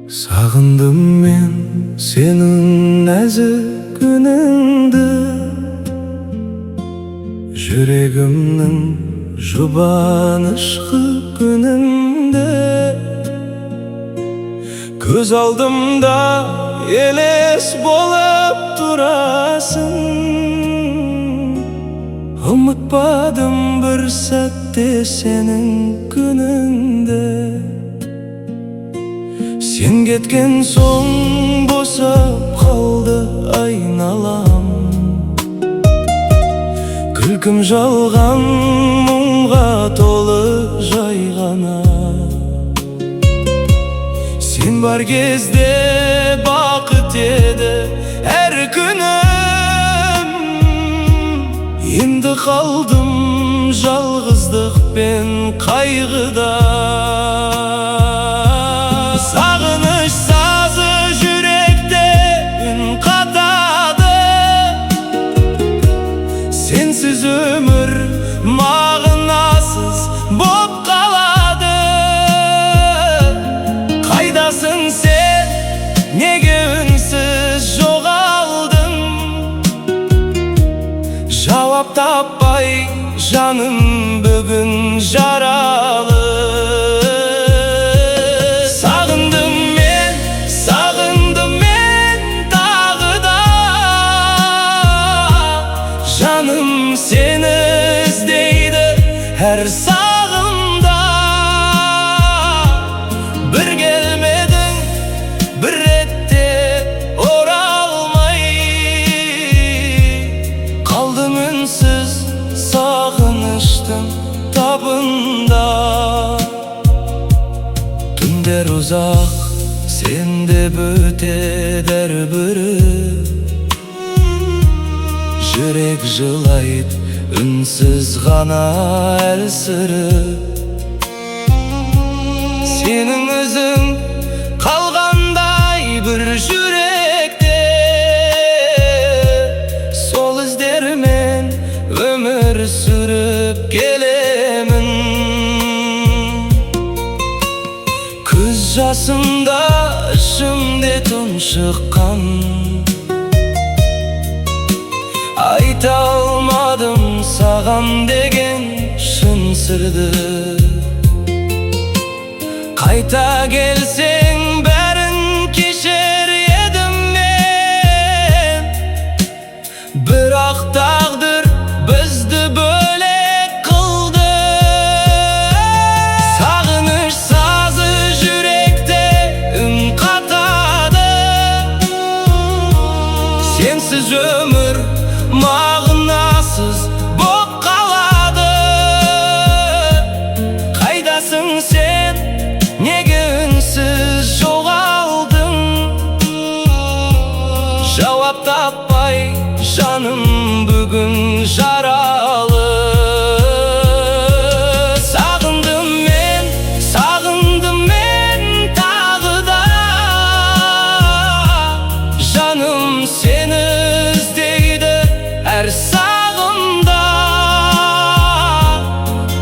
Sağındım men senin nәзік үніңді, жүрегімнің жұбанышқы күніңді. Көз алдымда елес болып тұрасың, ұмытпадым бір сәтте сенің күніңді. Сен кеткен соң босап қалды айналам, күлкім жалған мұңға толы жай ғана. Сен бар кезде бақыт еді әр күнім, енді қалдым жалғыздық пен қайғыда. Сағыныш сазы жүректе үн қатады, сенсіз өмір мағынасыз боп қалады. Қайдасың сен, неге үнсіз жоғалдың? Жауап таппай жаным бүгін жаралы. Жаным сені іздейді әр сағымда, бір келмедің бір ретте оралмай. Қалдым үнсіз сағыныштың табында. Түндер ұзақ сенде бөтеді әрбірі, жүрек жылайды үнсіз ғана әлсіріп. Сенің өзің қалғандай бір жүректе, сол іздермен өмір сүріп келемін. Көз жасымда ішімде тұншыққан, айта алмадым саған деген шын сырды. Қайта келсең бәрін кешер едім мен, бірақ тағдыр бізді бөлек қылды. Сағыныш сазы жүректе үн қатады, сенсіз өмір мағынасыз боп қалады. Қайдасың сен, неге үнсіз жоғалдың? Жауап таппай жаным бүгін жаралы. Сағындым мен тағы да, жаным сені әр сағымда.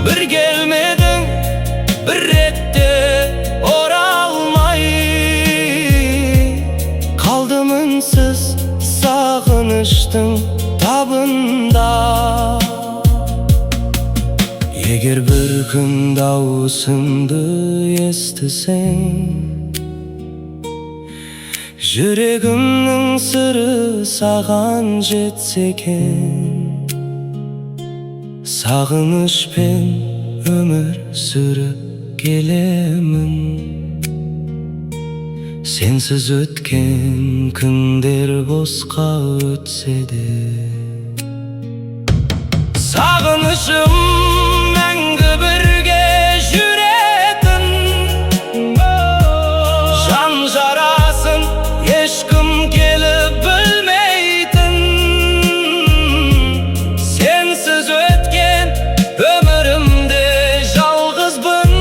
Бір келмедің бір ретте оралмай. Қалдым үнсіз сағыныштың табында. Егер бір күн дауысымды естісең, жүрегімнің сыры саған жетсе екен, сағынышпен өмір сүріп келемін. Сенсіз өткен күндер босқа өтсе де, сағынышым мәңгі бірге жүретін. Жан жарасын ешкім келіп білмейтін. Сенсіз өткен өмірімде жалғызбын,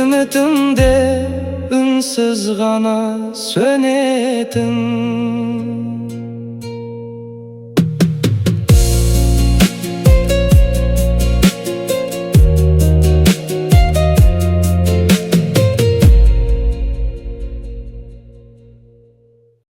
үміт Ümitimde ünsüz gana sönetin.